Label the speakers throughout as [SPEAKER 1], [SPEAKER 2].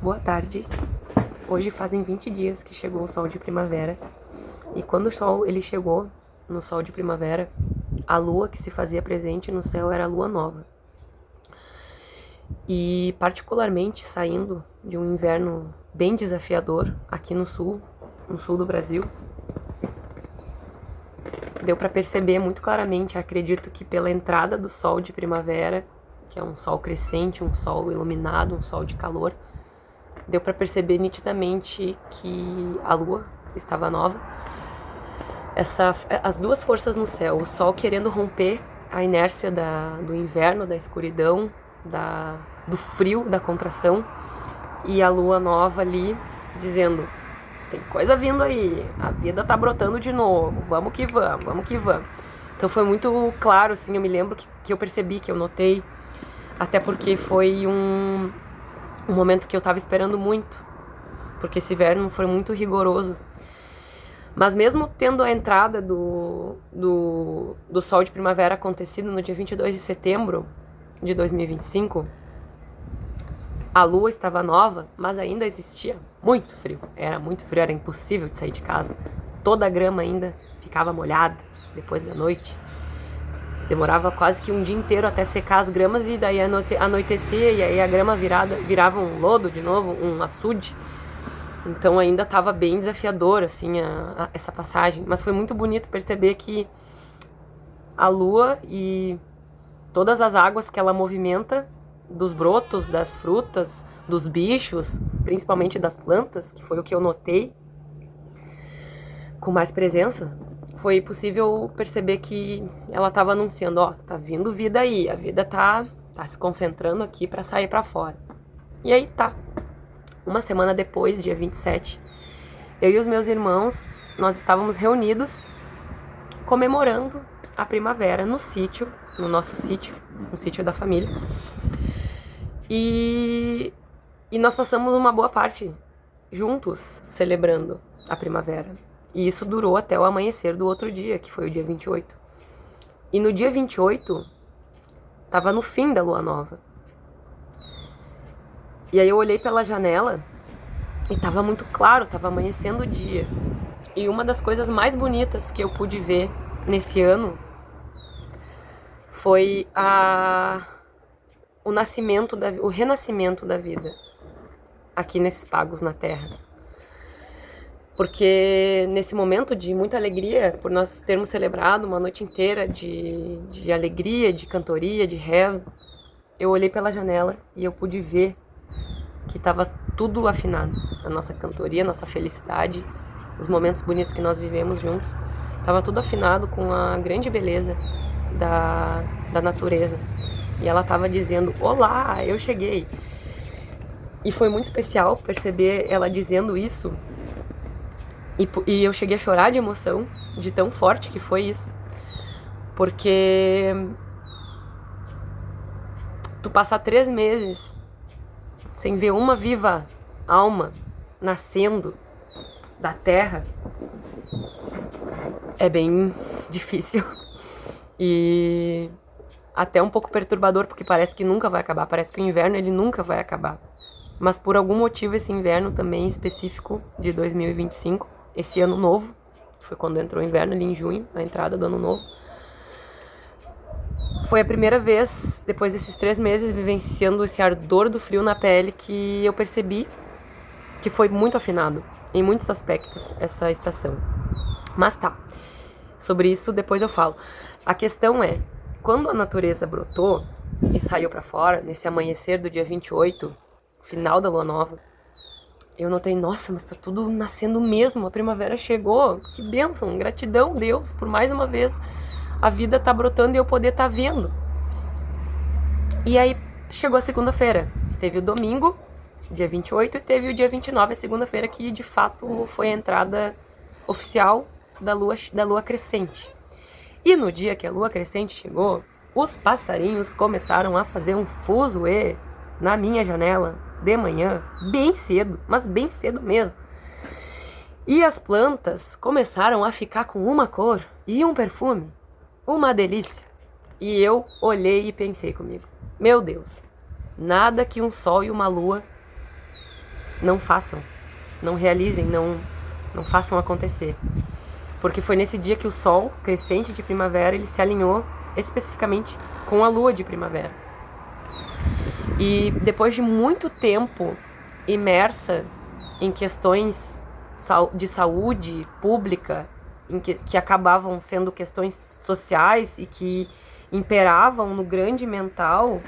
[SPEAKER 1] Boa tarde. Hoje fazem 20 dias que chegou o sol de primavera. E quando o sol ele chegou no sol de primavera, a lua que se fazia presente no céu era a lua nova. E particularmente saindo de um inverno bem desafiador aqui no sul do Brasil, deu para perceber muito claramente, acredito que pela entrada do sol de primavera, que é um sol crescente, um sol iluminado, um sol de calor, deu para perceber nitidamente que a lua estava nova. As duas forças no céu, o sol querendo romper a inércia do inverno, da escuridão, do frio, da contração, e a lua nova ali dizendo: tem coisa vindo aí, a vida tá brotando de novo, vamos que vamos, vamos que vamos. Então foi muito claro, assim, eu me lembro que eu percebi, que eu notei, até porque foi um momento que eu tava esperando muito, porque esse inverno foi muito rigoroso. Mas mesmo tendo a entrada do sol de primavera acontecido no dia 22 de setembro de 2025, a lua estava nova, mas ainda existia muito frio. Era muito frio, era impossível de sair de casa. Toda a grama ainda ficava molhada depois da noite. Demorava quase que um dia inteiro até secar as gramas e daí anoitecia e aí a grama virava um lodo de novo, um açude. Então ainda estava bem desafiador, assim, essa passagem. Mas foi muito bonito perceber que a lua e todas as águas que ela movimenta, dos brotos, das frutas, dos bichos, principalmente das plantas, que foi o que eu notei com mais presença, foi possível perceber que ela estava anunciando, ó, tá vindo vida aí, a vida tá se concentrando aqui para sair para fora. E aí tá. Uma semana depois, dia 27, eu e os meus irmãos, nós estávamos reunidos comemorando a primavera no sítio, no nosso sítio, no sítio da família. E nós passamos uma boa parte juntos celebrando a primavera. E isso durou até o amanhecer do outro dia, que foi o dia 28. E no dia 28, tava no fim da lua nova. E aí eu olhei pela janela e tava muito claro, tava amanhecendo o dia. E uma das coisas mais bonitas que eu pude ver nesse ano foi o renascimento da vida aqui nesses pagos na Terra. Porque nesse momento de muita alegria, por nós termos celebrado uma noite inteira de alegria, de cantoria, de rezo, eu olhei pela janela e eu pude ver que estava tudo afinado. A nossa cantoria, a nossa felicidade, os momentos bonitos que nós vivemos juntos, estava tudo afinado com a grande beleza da natureza. E ela estava dizendo: olá, eu cheguei. E foi muito especial perceber ela dizendo isso. E eu cheguei a chorar de emoção, de tão forte que foi isso. Porque tu passar 3 meses sem ver uma viva alma nascendo da terra é bem difícil. E até um pouco perturbador, porque parece que nunca vai acabar. Parece que o inverno ele nunca vai acabar. Mas por algum motivo esse inverno também específico de 2025, esse ano novo, foi quando entrou o inverno ali em junho, a entrada do ano novo, foi a primeira vez, depois desses 3 meses vivenciando esse ardor do frio na pele, que eu percebi que foi muito afinado, em muitos aspectos, essa estação. Mas tá, sobre isso depois eu falo. A questão é, quando a natureza brotou e saiu pra fora, nesse amanhecer do dia 28, final da lua nova, eu notei, nossa, mas tá tudo nascendo mesmo, a primavera chegou, que bênção, gratidão, Deus, por mais uma vez a vida tá brotando e eu poder tá vendo. E aí chegou a segunda-feira, teve o domingo, dia 28, e teve o dia 29, a segunda-feira, que de fato foi a entrada oficial da lua crescente. E no dia que a lua crescente chegou, os passarinhos começaram a fazer um fuzuê na minha janela de manhã, bem cedo, mas bem cedo mesmo. E as plantas começaram a ficar com uma cor e um perfume, uma delícia. E eu olhei e pensei comigo: meu Deus, nada que um sol e uma lua não façam, não realizem, não façam acontecer. Porque foi nesse dia que o sol crescente de primavera, ele se alinhou especificamente com a lua de primavera. E depois de muito tempo imersa em questões de saúde pública, que acabavam sendo questões sociais e que imperavam no grande mental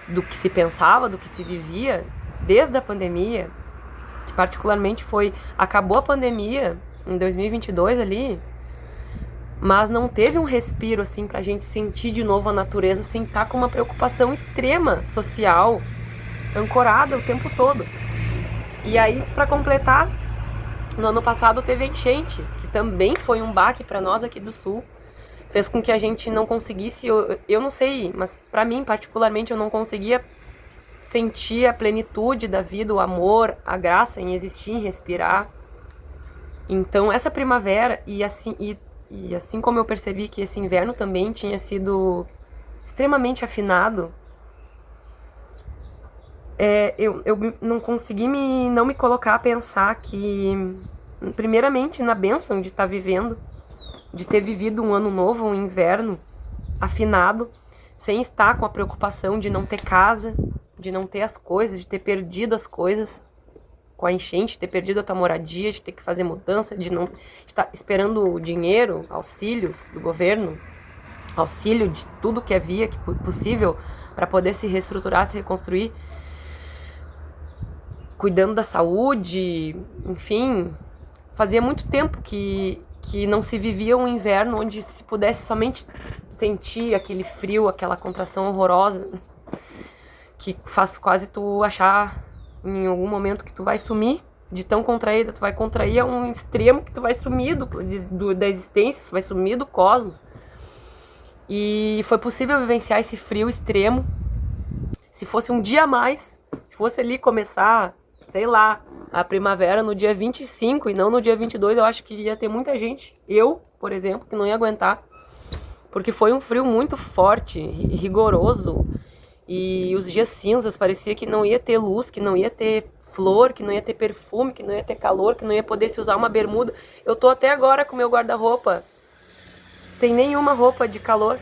[SPEAKER 1] do que se pensava, do que se vivia, desde a pandemia, que particularmente acabou a pandemia em 2022 ali, mas não teve um respiro assim pra gente sentir de novo a natureza sem estar com uma preocupação extrema social, ancorada o tempo todo. E aí, pra completar, no ano passado teve a enchente, que também foi um baque pra nós aqui do sul, fez com que a gente não conseguisse, eu não sei, mas pra mim particularmente eu não conseguia sentir a plenitude da vida, o amor, a graça em existir, em respirar. Então essa primavera, e assim como eu percebi que esse inverno também tinha sido extremamente afinado, eu não consegui não me colocar a pensar que, primeiramente, na bênção de estar vivendo, de ter vivido um ano novo, um inverno afinado, sem estar com a preocupação de não ter casa, de não ter as coisas, de ter perdido as coisas com a enchente, de ter perdido a tua moradia, de ter que fazer mudança, de não estar esperando dinheiro, auxílios do governo, auxílio de tudo que havia possível para poder se reestruturar, se reconstruir, cuidando da saúde, enfim. Fazia muito tempo que não se vivia um inverno onde se pudesse somente sentir aquele frio, aquela contração horrorosa, que faz quase tu achar em algum momento que tu vai sumir, de tão contraída, tu vai contrair a um extremo que tu vai sumir da existência, tu vai sumir do cosmos. E foi possível vivenciar esse frio extremo. Se fosse um dia a mais, se fosse ali começar, sei lá, a primavera no dia 25 e não no dia 22, eu acho que ia ter muita gente, eu, por exemplo, que não ia aguentar. Porque foi um frio muito forte, rigoroso. E os dias cinzas, parecia que não ia ter luz, que não ia ter flor, que não ia ter perfume, que não ia ter calor, que não ia poder se usar uma bermuda. Eu tô até agora com meu guarda-roupa sem nenhuma roupa de calor.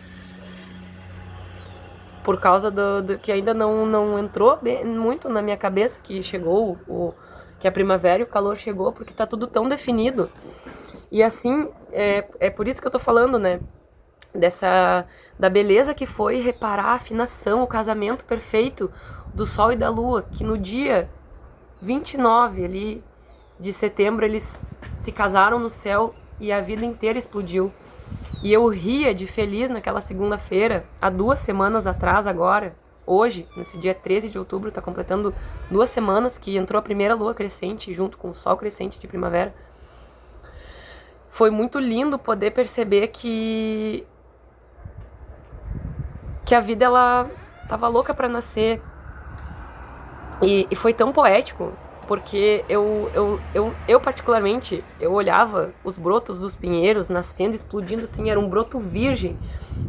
[SPEAKER 1] Por causa do que ainda não entrou muito na minha cabeça que chegou, que a primavera e o calor chegou, porque tá tudo tão definido. E assim, é por isso que eu tô falando, né? Da beleza que foi reparar a afinação, o casamento perfeito do Sol e da Lua, que no dia 29 ali de setembro eles se casaram no céu e a vida inteira explodiu. E eu ria de feliz naquela segunda-feira, há 2 semanas atrás agora, hoje, nesse dia 13 de outubro, tá completando 2 semanas que entrou a primeira lua crescente junto com o sol crescente de primavera. Foi muito lindo poder perceber que a vida, ela tava louca pra nascer. E foi tão poético, porque eu particularmente, eu olhava os brotos dos pinheiros nascendo, explodindo assim, era um broto virgem,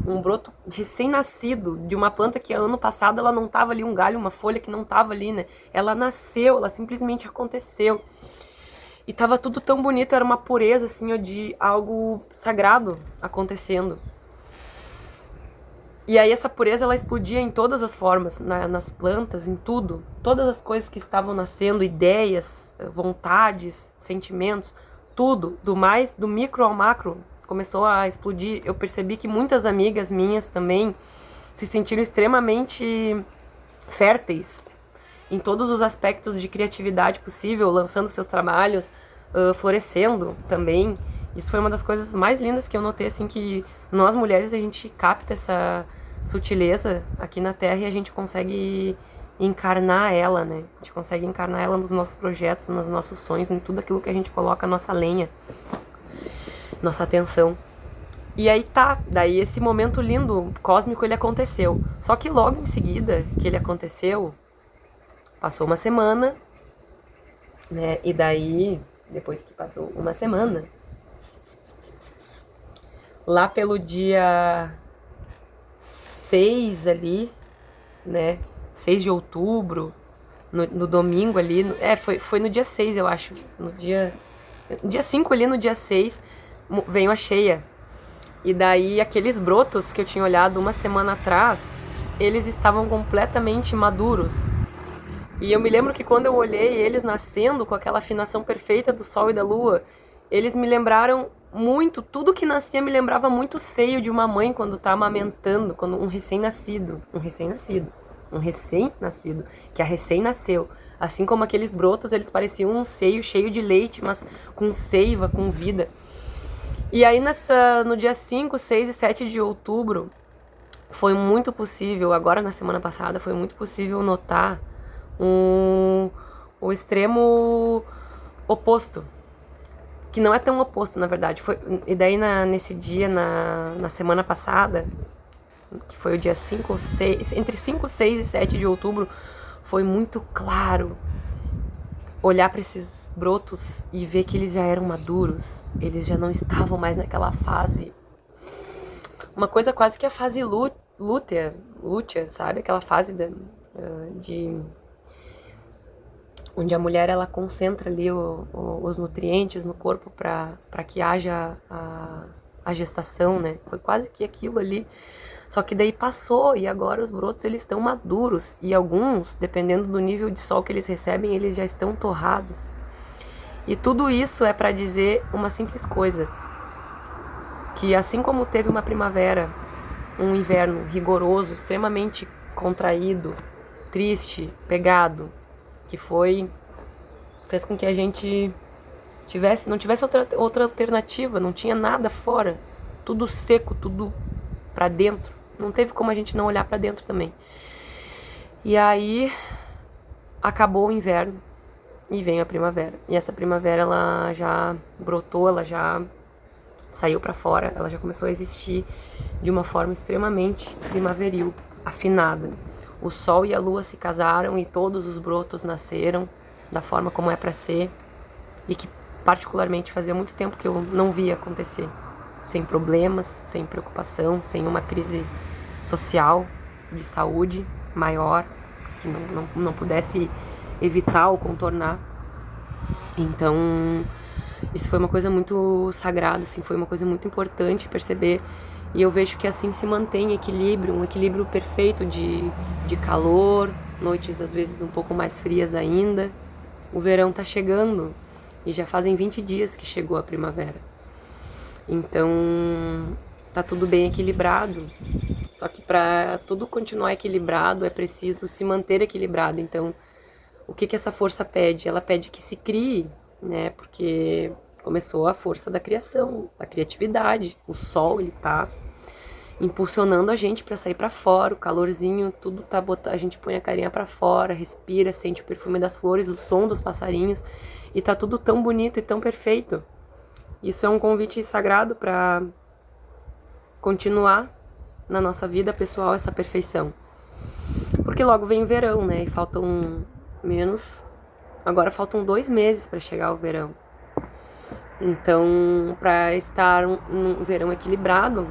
[SPEAKER 1] um broto recém-nascido de uma planta que ano passado ela não tava ali, um galho, uma folha que não tava ali, né? Ela nasceu, ela simplesmente aconteceu. E tava tudo tão bonito, era uma pureza assim, ó, de algo sagrado acontecendo. E aí essa pureza, ela explodia em todas as formas, nas plantas, em tudo. Todas as coisas que estavam nascendo, ideias, vontades, sentimentos, tudo, do micro ao macro, começou a explodir. Eu percebi que muitas amigas minhas também se sentiram extremamente férteis em todos os aspectos de criatividade possível, lançando seus trabalhos, florescendo também. Isso foi uma das coisas mais lindas que eu notei, assim, que nós mulheres, a gente capta essa sutileza aqui na Terra e a gente consegue encarnar ela, né? A gente consegue encarnar ela nos nossos projetos, nos nossos sonhos, em tudo aquilo que a gente coloca a nossa lenha, nossa atenção. E aí daí esse momento lindo, cósmico, ele aconteceu. Só que logo em seguida que ele aconteceu, passou uma semana, né? E daí, depois que passou uma semana, lá pelo dia 6 ali, né, 6 de outubro, no domingo ali, foi no dia 6, eu acho, no dia 5 ali, no dia 6, veio a cheia. E daí aqueles brotos que eu tinha olhado uma semana atrás, eles estavam completamente maduros. E eu me lembro que quando eu olhei eles nascendo com aquela afinação perfeita do sol e da lua, eles me lembraram muito, tudo que nascia me lembrava muito o seio de uma mãe quando tá amamentando, quando um recém-nascido, que a recém nasceu. Assim como aqueles brotos, eles pareciam um seio cheio de leite, mas com seiva, com vida. E aí no dia 5, 6 e 7 de outubro, foi muito possível, agora na semana passada, foi muito possível notar o extremo oposto, que não é tão oposto, na verdade. E daí nesse dia, na semana passada, que foi o dia 5 ou 6, entre 5, 6 e 7 de outubro, foi muito claro olhar para esses brotos e ver que eles já eram maduros, eles já não estavam mais naquela fase, uma coisa quase que a fase lútea, sabe? Aquela fase onde a mulher ela concentra ali os nutrientes no corpo para que haja a gestação, né? Foi quase que aquilo ali. Só que daí passou e agora os brotos eles estão maduros e alguns, dependendo do nível de sol que eles recebem, eles já estão torrados. E tudo isso é para dizer uma simples coisa, que assim como teve uma primavera, um inverno rigoroso, extremamente contraído, triste, pegado, que fez com que a gente não tivesse outra alternativa, não tinha nada fora, tudo seco, tudo para dentro. Não teve como a gente não olhar para dentro também. E aí acabou o inverno e veio a primavera. E essa primavera ela já brotou, ela já saiu para fora, ela já começou a existir de uma forma extremamente primaveril, afinada. O sol e a lua se casaram e todos os brotos nasceram da forma como é para ser e que particularmente fazia muito tempo que eu não via acontecer. Sem problemas, sem preocupação, sem uma crise social, de saúde maior, que não pudesse evitar ou contornar. Então, isso foi uma coisa muito sagrada, assim, foi uma coisa muito importante perceber. E eu vejo que assim se mantém equilíbrio, um equilíbrio perfeito de calor, noites às vezes um pouco mais frias ainda. O verão tá chegando e já fazem 20 dias que chegou a primavera. Então, tá tudo bem equilibrado. Só que para tudo continuar equilibrado é preciso se manter equilibrado. Então, o que essa força pede? Ela pede que se crie, né? Porque começou a força da criação, da criatividade. O sol, ele tá impulsionando a gente para sair para fora, o calorzinho, tudo tá botando, a gente põe a carinha para fora, respira, sente o perfume das flores, o som dos passarinhos, e tá tudo tão bonito e tão perfeito. Isso é um convite sagrado para continuar na nossa vida pessoal essa perfeição. Porque logo vem o verão, né? E agora faltam 2 meses para chegar o verão. Então, para estar num verão equilibrado,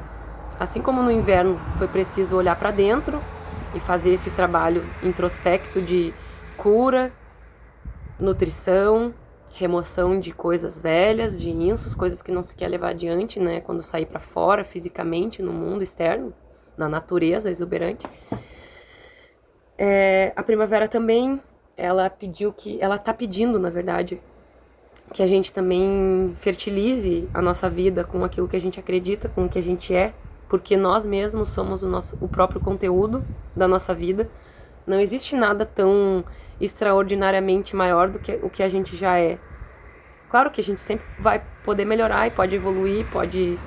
[SPEAKER 1] assim como no inverno foi preciso olhar para dentro e fazer esse trabalho introspecto de cura, nutrição, remoção de coisas velhas, de insos, coisas que não se quer levar adiante, né? Quando sair para fora, fisicamente, no mundo externo, na natureza exuberante. A primavera também, ela tá pedindo, na verdade, que a gente também fertilize a nossa vida com aquilo que a gente acredita, com o que a gente é, porque nós mesmos somos o próprio conteúdo da nossa vida. Não existe nada tão extraordinariamente maior do que o que a gente já é. Claro que a gente sempre vai poder melhorar e pode evoluir, pode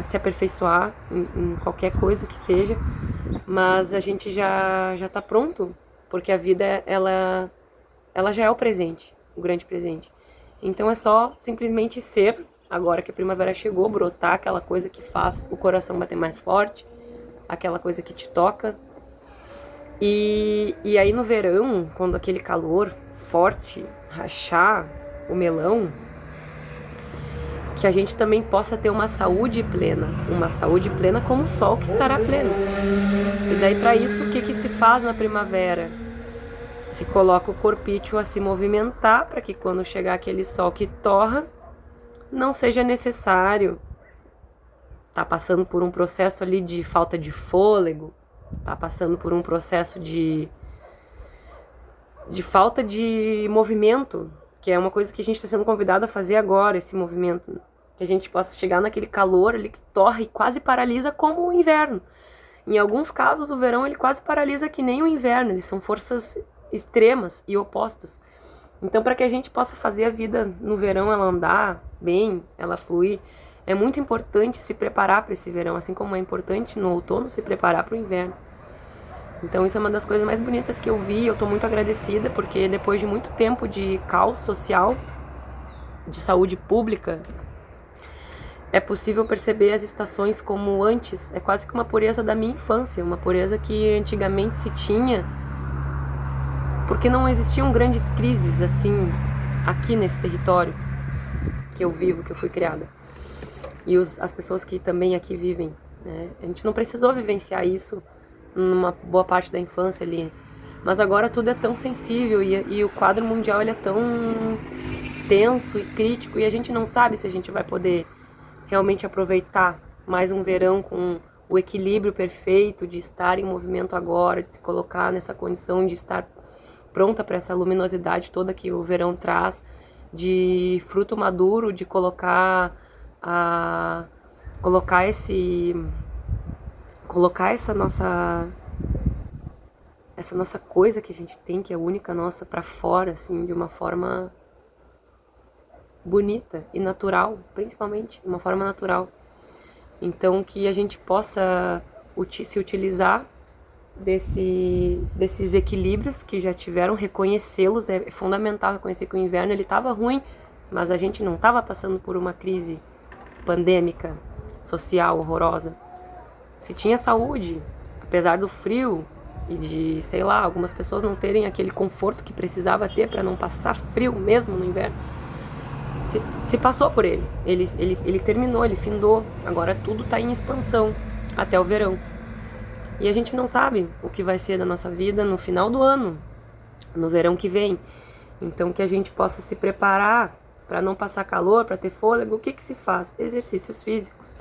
[SPEAKER 1] se aperfeiçoar em qualquer coisa que seja, mas a gente já tá pronto, porque a vida, ela já é o presente, o grande presente. Então é só simplesmente ser, agora que a primavera chegou, brotar aquela coisa que faz o coração bater mais forte, aquela coisa que te toca. E aí no verão, quando aquele calor forte rachar o melão, que a gente também possa ter uma saúde plena como o sol que estará pleno. E daí para isso, o que se faz na primavera? se coloca o corpício a se movimentar para que quando chegar aquele sol que torra, não seja necessário tá passando por um processo ali de falta de fôlego, tá passando por um processo de falta de movimento, que é uma coisa que a gente está sendo convidado a fazer agora, esse movimento, que a gente possa chegar naquele calor ali que torra e quase paralisa como o inverno. Em alguns casos o verão ele quase paralisa que nem o inverno, eles são forças extremas e opostas. Então, para que a gente possa fazer a vida no verão ela andar bem, ela fluir, é muito importante se preparar para esse verão, assim como é importante no outono se preparar para o inverno. Então isso é uma das coisas mais bonitas que eu vi, eu estou muito agradecida, porque depois de muito tempo de caos social, de saúde pública, é possível perceber as estações como antes, é quase que uma pureza da minha infância, uma pureza que antigamente se tinha, porque não existiam grandes crises assim, aqui nesse território que eu vivo, que eu fui criada. E as pessoas que também aqui vivem, né? A gente não precisou vivenciar isso numa boa parte da infância ali, mas agora tudo é tão sensível e o quadro mundial ele é tão tenso e crítico, e a gente não sabe se a gente vai poder realmente aproveitar mais um verão com o equilíbrio perfeito de estar em movimento agora, de se colocar nessa condição de estar pronta para essa luminosidade toda que o verão traz, de fruto maduro, de colocar essa nossa coisa que a gente tem, que é única nossa, para fora, assim, de uma forma bonita e natural, principalmente, de uma forma natural. Então, que a gente possa se utilizar desses equilíbrios que já tiveram, reconhecê-los. É fundamental reconhecer que o inverno ele estava ruim, mas a gente não estava passando por uma crise pandêmica, social, horrorosa. Se tinha saúde, apesar do frio e de, sei lá, algumas pessoas não terem aquele conforto que precisava ter para não passar frio mesmo no inverno, se passou por ele. Ele terminou, ele findou. Agora tudo está em expansão até o verão. E a gente não sabe o que vai ser da nossa vida no final do ano, no verão que vem. Então que a gente possa se preparar para não passar calor, para ter fôlego. O que se faz? Exercícios físicos,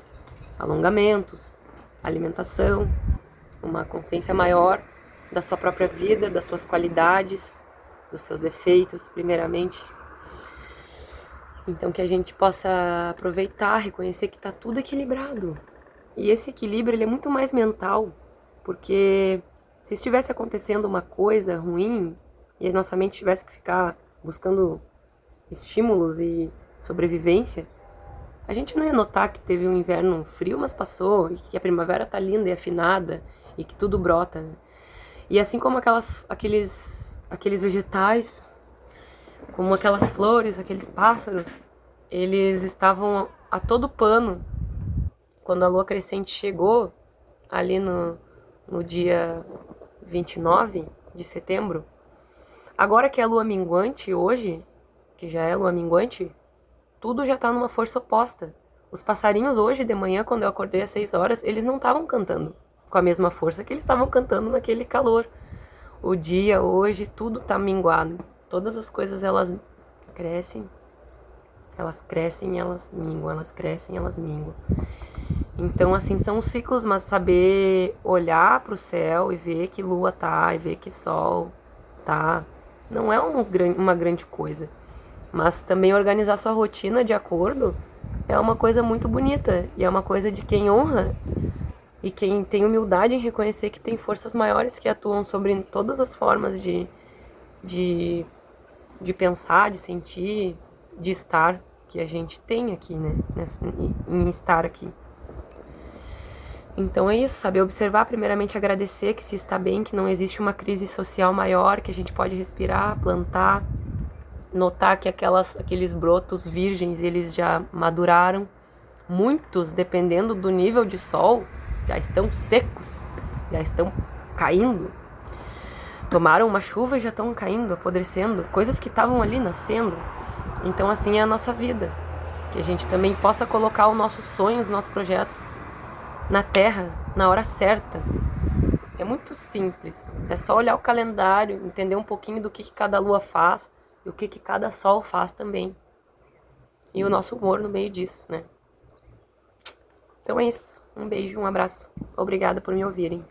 [SPEAKER 1] alongamentos, alimentação, uma consciência maior da sua própria vida, das suas qualidades, dos seus defeitos, primeiramente. Então que a gente possa aproveitar, reconhecer que está tudo equilibrado. E esse equilíbrio ele é muito mais mental, porque se estivesse acontecendo uma coisa ruim e a nossa mente tivesse que ficar buscando estímulos e sobrevivência, a gente não ia notar que teve um inverno frio, mas passou, e que a primavera tá linda e afinada, e que tudo brota, né? E assim como aqueles vegetais, como aquelas flores, aqueles pássaros, eles estavam a todo pano quando a lua crescente chegou, ali no dia 29 de setembro. Agora que é a lua minguante, hoje, que já é lua minguante, tudo já tá numa força oposta. Os passarinhos hoje de manhã, quando eu acordei às 6 horas, eles não estavam cantando com a mesma força que eles estavam cantando naquele calor. O dia, hoje, tudo tá minguado. Todas as coisas, elas crescem, elas minguam, elas crescem, elas minguam. Então, assim, são os ciclos, mas saber olhar pro céu e ver que lua tá, e ver que sol tá, não é uma grande coisa. Mas também organizar sua rotina de acordo é uma coisa muito bonita. E é uma coisa de quem honra e quem tem humildade em reconhecer que tem forças maiores que atuam sobre todas as formas de pensar, de sentir, de estar, que a gente tem aqui, né? Em estar aqui. Então é isso, saber observar, primeiramente agradecer que se está bem, que não existe uma crise social maior, que a gente pode respirar, plantar, notar que aqueles brotos virgens, eles já maduraram. Muitos, dependendo do nível de sol, já estão secos, já estão caindo. Tomaram uma chuva e já estão caindo, apodrecendo, coisas que estavam ali nascendo. Então assim é a nossa vida, que a gente também possa colocar os nossos sonhos, os nossos projetos na terra, na hora certa. É muito simples. É só olhar o calendário, entender um pouquinho do que cada lua faz e o que cada sol faz também. E o nosso humor no meio disso, né? Então é isso. Um beijo, um abraço. Obrigada por me ouvirem.